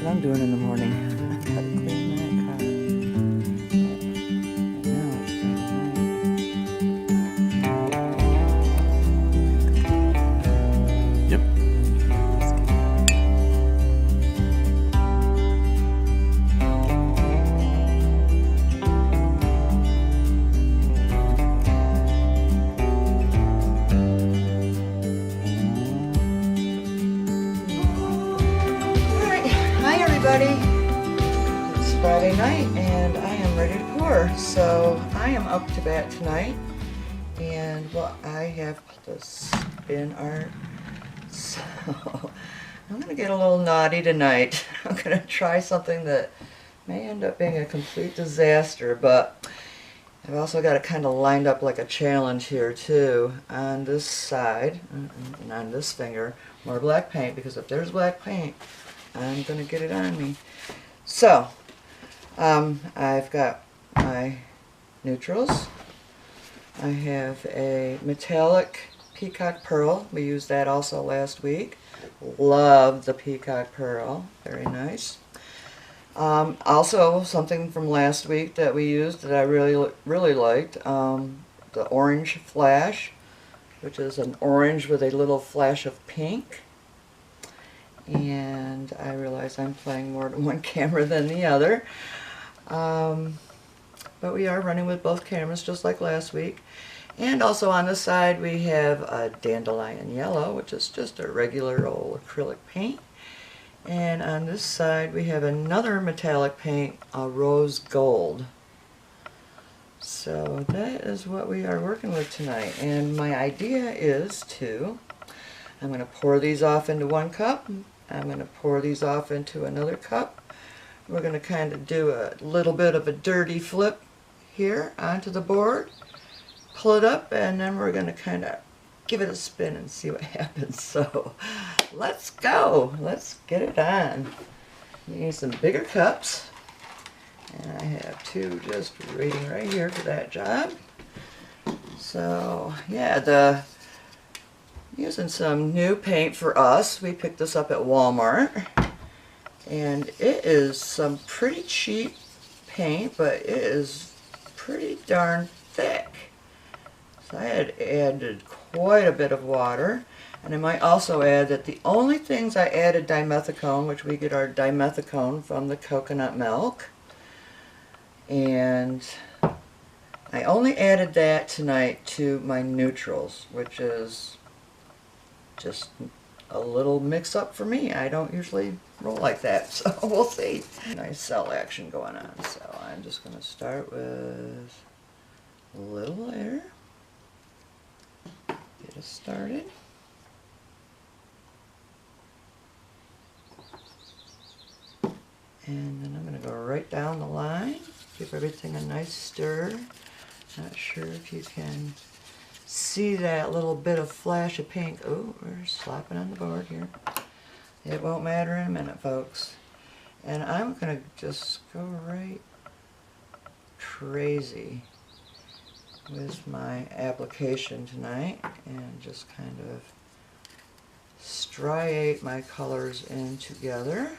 what I'm doing in the morning. I gotta clean that car. And now it's time. Yep. Alright, hi everybody. It's Friday night and I am ready to pour. So I am up to bat tonight and what I have to spin art. So I'm going to get a little naughty tonight. I'm going to try something that may end up being a complete disaster, but I've also got it kind of lined up like a challenge here too. On this side and on this finger, more black paint, because if there's black paint, I'm going to get it on me. So, I've got my neutrals. I have a metallic peacock pearl. We used that also last week. Love the peacock pearl. Very nice. Also, something from last week that we used that I really liked, the orange flash, which is an orange with a little flash of pink. And I realize I'm playing more to one camera than the other. But we are running with both cameras just like last week. And also on the side we have a dandelion yellow, which is just a regular old acrylic paint. And on this side we have another metallic paint, a rose gold. So that is what we are working with tonight. And my idea is I'm going to pour these off into one cup. I'm going to pour these off into another cup. We're going to kind of do a little bit of a dirty flip here onto the board, pull it up, and then we're going to kind of give it a spin and see what happens. So let's go. Let's get it on. You need some bigger cups. And I have two just waiting right here for that job. So yeah, using some new paint for us. We picked this up at Walmart. And it is some pretty cheap paint, but it is pretty darn thick. So I had added quite a bit of water. And I might also add that the only things I added dimethicone, which we get our dimethicone from the coconut milk. And I only added that tonight to my neutrals, which is just a little mix up for me. I don't usually roll like that, so we'll see. Nice cell action going on. So I'm just going to start with a little air. Get us started. And then I'm going to go right down the line. Give everything a nice stir. Not sure if you can see that little bit of flash of pink. Oh, we're slopping on the board here. It won't matter in a minute, folks. And I'm going to just go right crazy with my application tonight and just kind of striate my colors in together.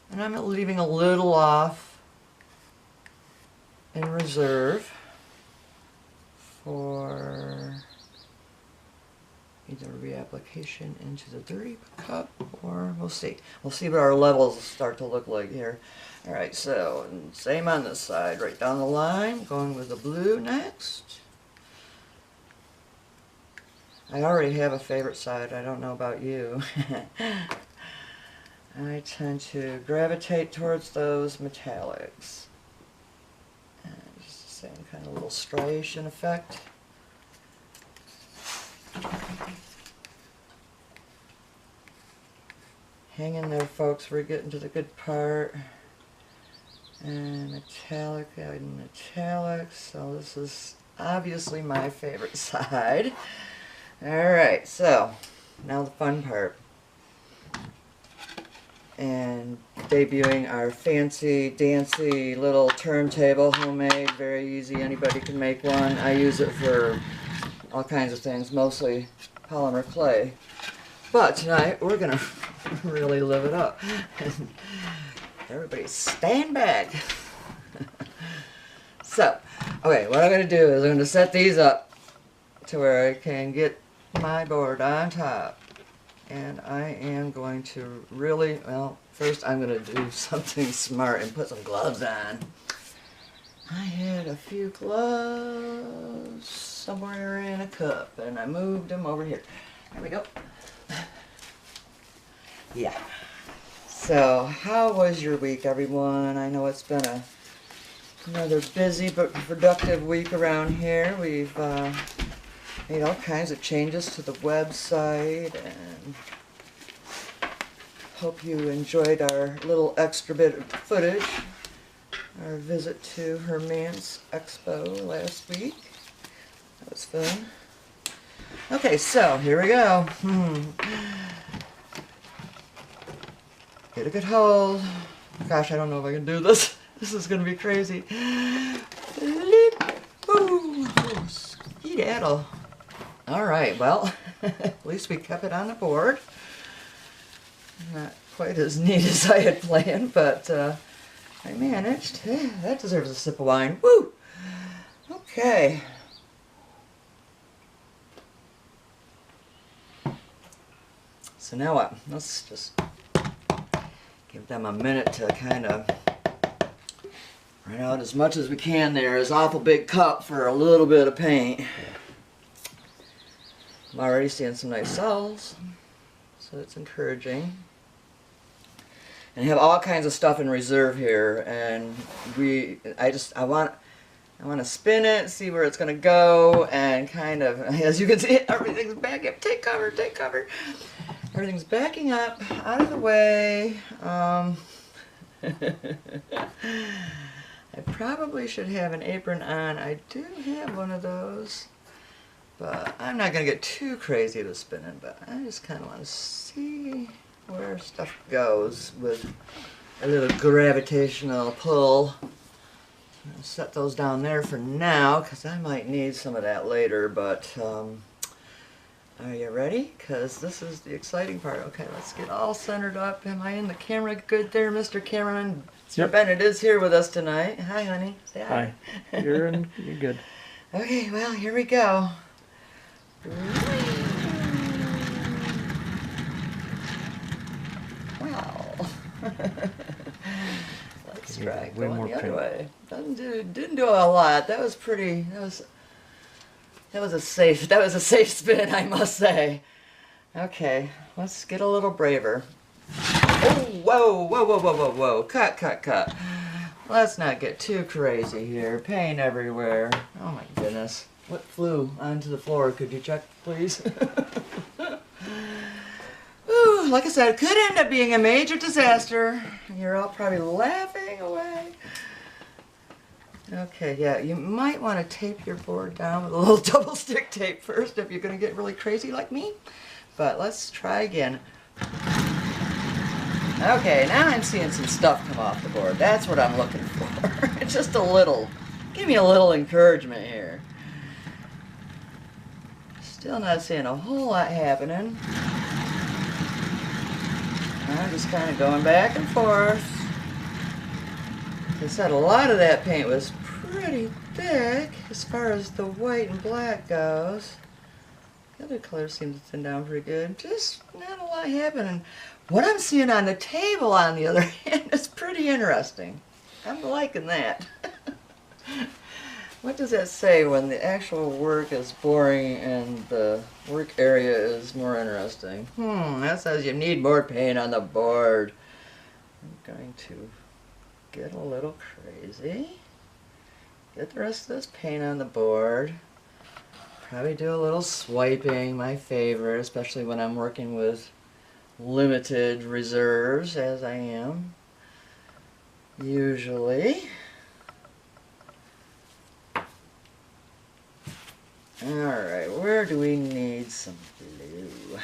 And I'm leaving a little off in reserve for either reapplication into the dirty cup, or we'll see. We'll see what our levels start to look like here. Alright, so same on this side, right down the line, going with the blue next. I already have a favorite side, I don't know about you. I tend to gravitate towards those metallics. And just the same kind of little striation effect. Hang in there, folks, we're getting to the good part. And metallic, adding metallics, so this is obviously my favorite side. Alright, so now the fun part. And debuting our fancy dancy little turntable, homemade, very easy, anybody can make one. I use it for all kinds of things, mostly polymer clay. But tonight we're gonna really live it up. Everybody stand back. So, okay, what I'm gonna do is I'm gonna set these up to where I can get my board on top. And I am going to really, well, first I'm gonna do something smart and put some gloves on. I had a few gloves somewhere in a cup and I moved them over here. There we go. Yeah. So, how was your week, everyone? I know it's been another busy but productive week around here. We've made all kinds of changes to the website, and hope you enjoyed our little extra bit of footage. Our visit to Hermance Expo last week. That was fun. Okay, so here we go. Get a good hold. Gosh, I don't know if I can do this. This is going to be crazy. Ooh, skedaddle. All right, well, at least we kept it on the board. Not quite as neat as I had planned, but I managed. That deserves a sip of wine. Woo! Okay. So now what? Let's just give them a minute to kind of run out as much as we can there. It's an awful big cup for a little bit of paint. I'm already seeing some nice cells, so it's encouraging. And I have all kinds of stuff in reserve here, and I want to spin it, see where it's going to go, and kind of, as you can see, everything's backing up. Take cover, take cover. Everything's backing up, out of the way. I probably should have an apron on. I do have one of those, but I'm not going to get too crazy with spinning, but I just kind of want to see where stuff goes with a little gravitational pull. I'll set those down there for now, because I might need some of that later, but are you ready? Because this is the exciting part. Okay, let's get all centered up. Am I in the camera good there, Mr. Cameron? Yep. Bennett is here with us tonight. Hi, honey. Say hi. Hi. You're good. Okay, well, here we go. Wow. Let's try going the other way. Didn't do a lot. That was pretty. That was a safe spin, I must say. Okay, let's get a little braver. Oh, whoa, whoa, whoa, whoa, whoa, whoa. Cut, cut, cut. Let's not get too crazy here. Paint everywhere. Oh my goodness. What flew onto the floor? Could you check, please? Ooh, like I said, it could end up being a major disaster. You're all probably laughing away. Okay, yeah, you might want to tape your board down with a little double stick tape first if you're going to get really crazy like me. But let's try again. Okay, now I'm seeing some stuff come off the board. That's what I'm looking for. Just a little. Give me a little encouragement here. Still not seeing a whole lot happening. I'm just kind of going back and forth. Like I said, a lot of that paint was pretty thick as far as the white and black goes. The other colors seem to thin down pretty good. Just not a lot happening. What I'm seeing on the table, on the other hand, is pretty interesting. I'm liking that. What does that say when the actual work is boring and the work area is more interesting? That says you need more paint on the board. I'm going to get a little crazy. Get the rest of this paint on the board. Probably do a little swiping, my favorite, especially when I'm working with limited reserves, as I am usually. Alright, where do we need some blue? Let's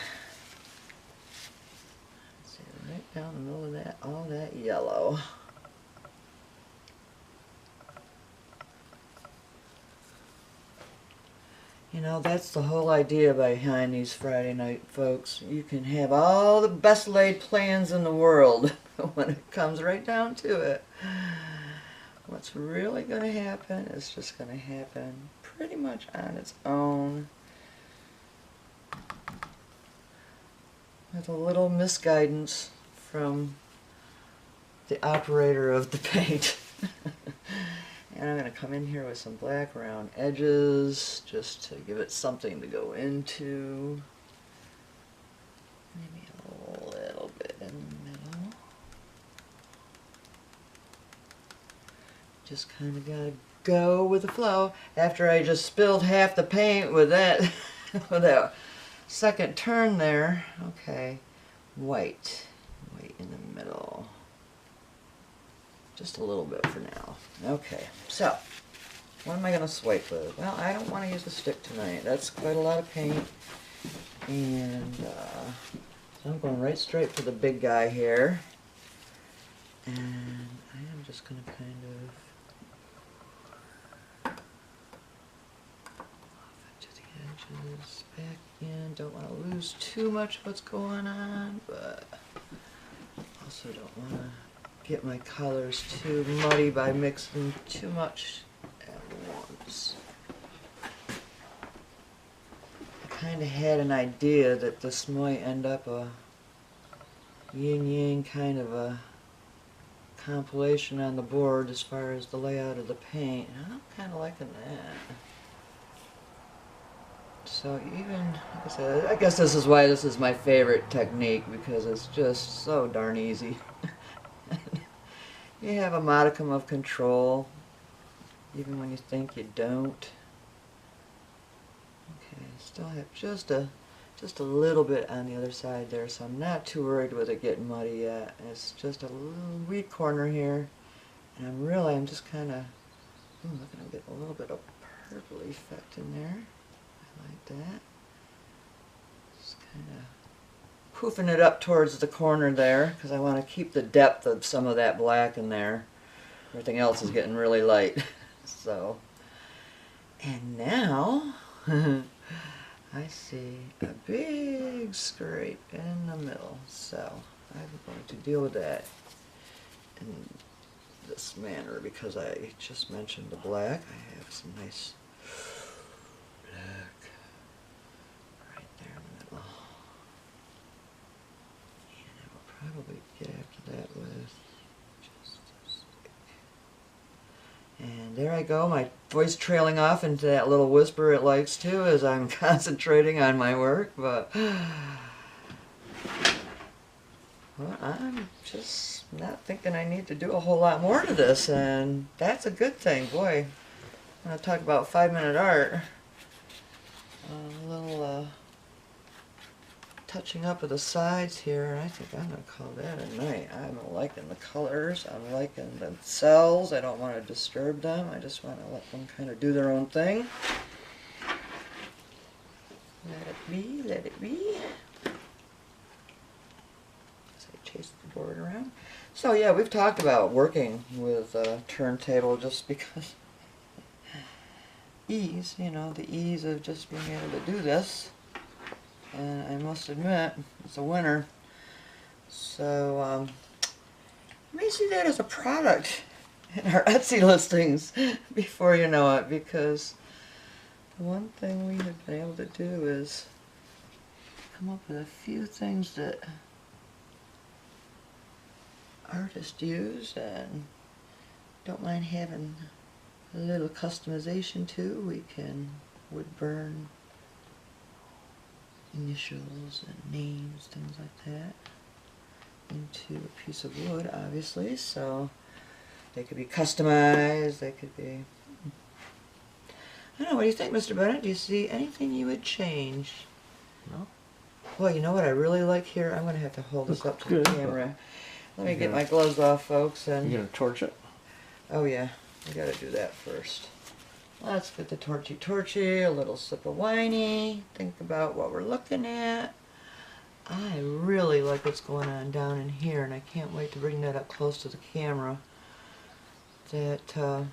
see, right down the middle of that, all that yellow. You know, that's the whole idea behind these Friday night folks. You can have all the best laid plans in the world, but when it comes right down to it, what's really going to happen is just going to happen pretty much on its own, with a little misguidance from the operator of the paint. And I'm going to come in here with some black around edges just to give it something to go into. Maybe a little bit in the middle. Just kind of got to go with the flow. After I just spilled half the paint with that, with that second turn there. Okay, white in the middle. Just a little bit for now. Okay, so what am I going to swipe with? Well, I don't want to use a stick tonight. That's quite a lot of paint. And so I'm going right straight for the big guy here. And I am just going to kind of off into the edges, back in. Don't want to lose too much of what's going on, but also don't want to get my colors too muddy by mixing too much at once. I kind of had an idea that this might end up a yin-yang kind of a compilation on the board as far as the layout of the paint. I'm kind of liking that. So even, like I said, I guess this is why this is my favorite technique, because it's just so darn easy. You have a modicum of control, even when you think you don't. Okay, still have just a little bit on the other side there, so I'm not too worried with it getting muddy yet. It's just a little weak corner here, and I'm just kind of looking to get a little bit of purple effect in there. I like that. Just kind of poofing it up towards the corner there, because I want to keep the depth of some of that black in there. Everything else is getting really light. So, and now I see a big scrape in the middle. So I'm going to deal with that in this manner, because I just mentioned the black. I have some nice black right there in the middle. Probably get after that with just a stick. And there I go, my voice trailing off into that little whisper it likes to as I'm concentrating on my work, but well, I'm just not thinking I need to do a whole lot more to this, and that's a good thing. Boy, I'm going to talk about 5-minute art. A little touching up of the sides here, and I think I'm going to call that a night. I'm liking the colors, I'm liking the cells. I don't want to disturb them, I just want to let them kind of do their own thing. Let it be, let it be. As I chase the board around. So yeah, we've talked about working with a turntable just because ease, you know, the ease of just being able to do this. And I must admit, it's a winner. So, you may see that as a product in our Etsy listings before you know it, because the one thing we have been able to do is come up with a few things that artists use and don't mind having a little customization too. We can wood burn initials and names, things like that, into a piece of wood, obviously, so they could be customized, they could be, I don't know, what do you think, Mr. Bennett? Do you see anything you would change? No. Well, you know what I really like here? I'm going to have to hold this up to the camera. Let me get my gloves off, folks. And you going to torch it? Oh yeah, I got to do that first. Let's get the torchy, a little sip of winey, think about what we're looking at. I really like what's going on down in here, and I can't wait to bring that up close to the camera. That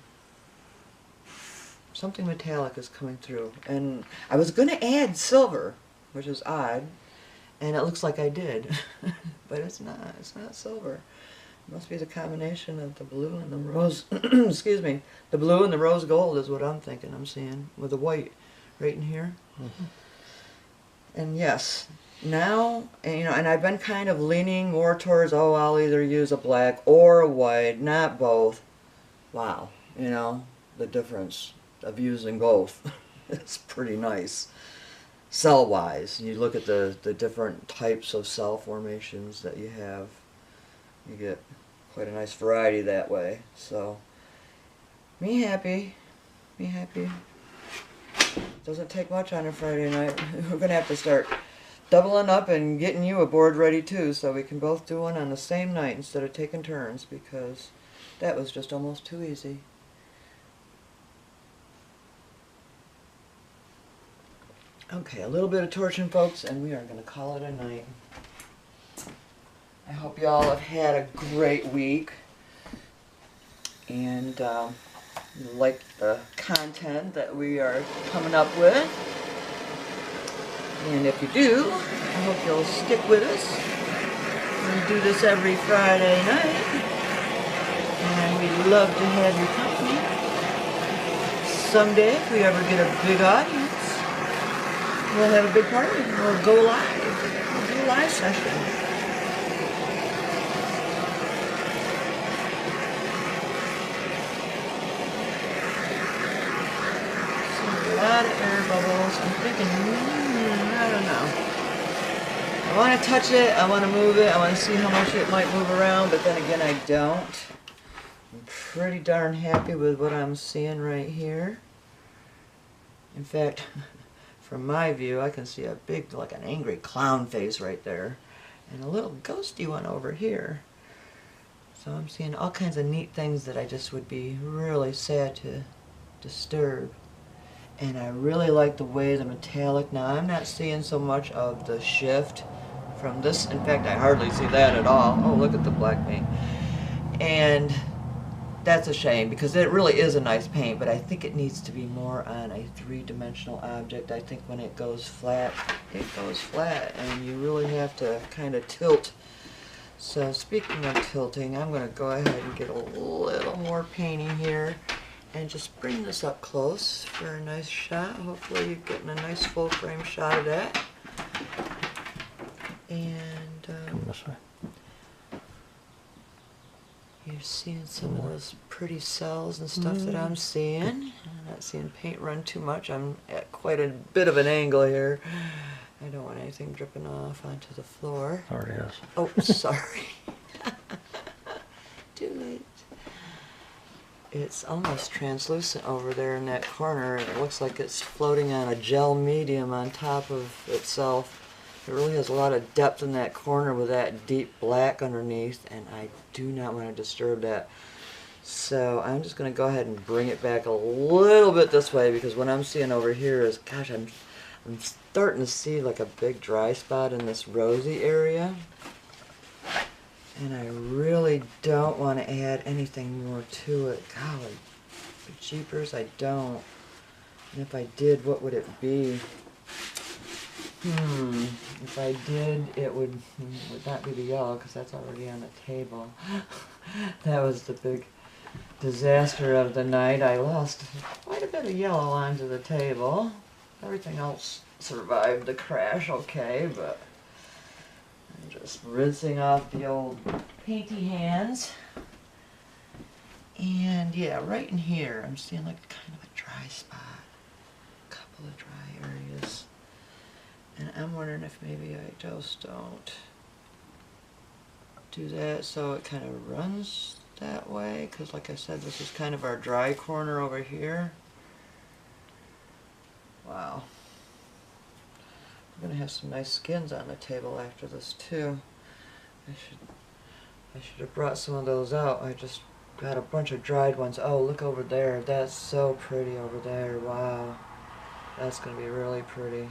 something metallic is coming through. And I was going to add silver, which is odd, and it looks like I did, but it's not silver. It must be the combination of the blue and the rose, excuse me, the blue and the rose gold is what I'm thinking I'm seeing, with the white right in here. Mm-hmm. And yes, now, and I've been kind of leaning more towards, oh, I'll either use a black or a white, not both. Wow, the difference of using both is pretty nice. Cell-wise, you look at the different types of cell formations that you have, you get quite a nice variety that way. So, me happy. Doesn't take much on a Friday night. We're going to have to start doubling up and getting you a board ready too, so we can both do one on the same night instead of taking turns, because that was just almost too easy. Okay, a little bit of torching, folks, and we are going to call it a night. I hope you all have had a great week, and you like the content that we are coming up with. And if you do, I hope you'll stick with us. We do this every Friday night, and we'd love to have your company. Someday, if we ever get a big audience, we'll have a big party. We'll go live. We'll do a live session. A lot of air bubbles. I'm thinking, I don't know. I want to touch it, I want to move it, I want to see how much it might move around, but then again I don't. I'm pretty darn happy with what I'm seeing right here. In fact, from my view, I can see a big, like an angry clown face right there, and a little ghosty one over here. So I'm seeing all kinds of neat things that I just would be really sad to disturb. And I really like the way the metallic, now I'm not seeing so much of the shift from this. In fact, I hardly see that at all. Oh, look at the black paint. And that's a shame, because it really is a nice paint, but I think it needs to be more on a three-dimensional object. I think when it goes flat, and you really have to kind of tilt. So speaking of tilting, I'm going to go ahead and get a little more painting here and just bring this up close for a nice shot. Hopefully you're getting a nice full frame shot of that. And you're seeing some of those pretty cells and stuff that I'm seeing. I'm not seeing paint run too much. I'm at quite a bit of an angle here. I don't want anything dripping off onto the floor. Already is. Oh, sorry. Too late. It's almost translucent over there in that corner, and it looks like it's floating on a gel medium on top of itself. It really has a lot of depth in that corner with that deep black underneath, and I do not want to disturb that. So I'm just going to go ahead and bring it back a little bit this way, because what I'm seeing over here is, gosh, I'm starting to see like a big dry spot in this rosy area. And I really don't want to add anything more to it. Golly, jeepers, I don't. And if I did, what would it be? If I did, it would not be the yellow, because that's already on the table. That was the big disaster of the night. I lost quite a bit of yellow onto the table. Everything else survived the crash okay, but I'm just rinsing off the old painty hands. And yeah, right in here I'm seeing like kind of a dry spot. A couple of dry areas. And I'm wondering if maybe I just don't do that so it kind of runs that way, because like I said, this is kind of our dry corner over here. Wow. I'm going to have some nice skins on the table after this too. I should have brought some of those out. I just got a bunch of dried ones. Oh, look over there. That's so pretty over there. Wow. That's going to be really pretty.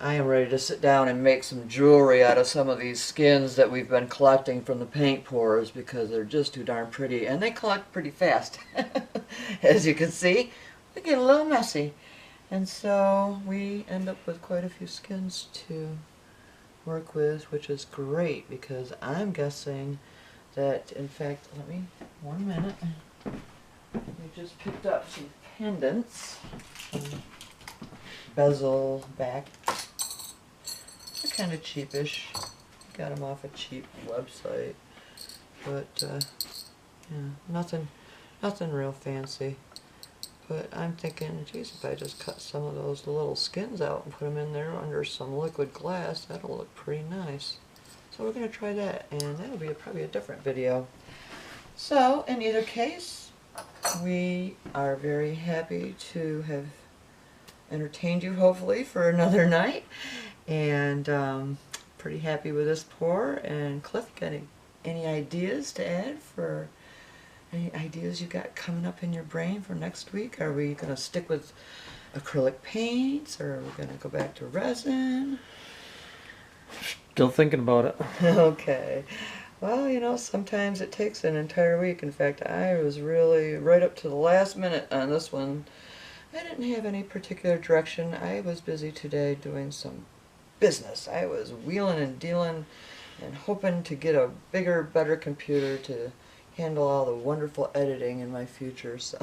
I am ready to sit down and make some jewelry out of some of these skins that we've been collecting from the paint pours, because they're just too darn pretty, and they collect pretty fast. As you can see, they get a little messy. And so we end up with quite a few skins to work with, which is great because I'm guessing that, in fact, one minute. We just picked up some pendants, bezel back. They're kind of cheapish. Got them off a cheap website, but yeah, nothing real fancy. But I'm thinking, geez, if I just cut some of those little skins out and put them in there under some liquid glass, that'll look pretty nice. So we're going to try that, and that'll be probably a different video. So, in either case, we are very happy to have entertained you, hopefully, for another night. And pretty happy with this pour. And Cliff, got any ideas to add for... Any ideas you got coming up in your brain for next week? Are we going to stick with acrylic paints, or are we going to go back to resin? Still thinking about it. Okay. Well, you know, sometimes it takes an entire week. In fact, I was really right up to the last minute on this one. I didn't have any particular direction. I was busy today doing some business. I was wheeling and dealing and hoping to get a bigger, better computer to handle all the wonderful editing in my future, so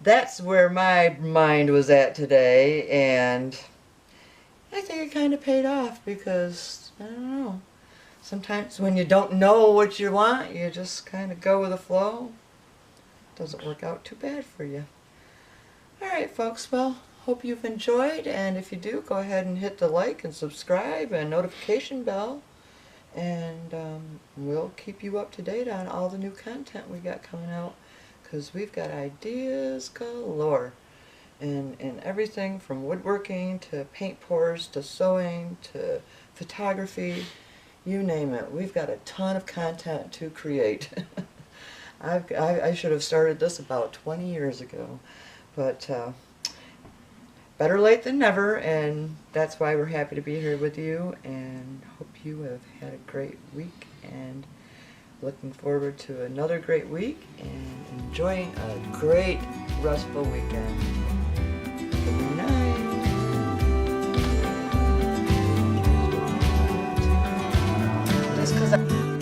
that's where my mind was at today, and I think it kind of paid off because, I don't know, sometimes when you don't know what you want, you just kind of go with the flow. Doesn't work out too bad for you. Alright folks, well, hope you've enjoyed, and if you do, go ahead and hit the like and subscribe and notification bell. And we'll keep you up to date on all the new content we got coming out, because we've got ideas galore in everything from woodworking to paint pours to sewing to photography, you name it. We've got a ton of content to create. I should have started this about 20 years ago, but better late than never, and that's why we're happy to be here with you, and hope you have had a great week, and looking forward to another great week, and enjoying a great restful weekend. Good night. Just 'cause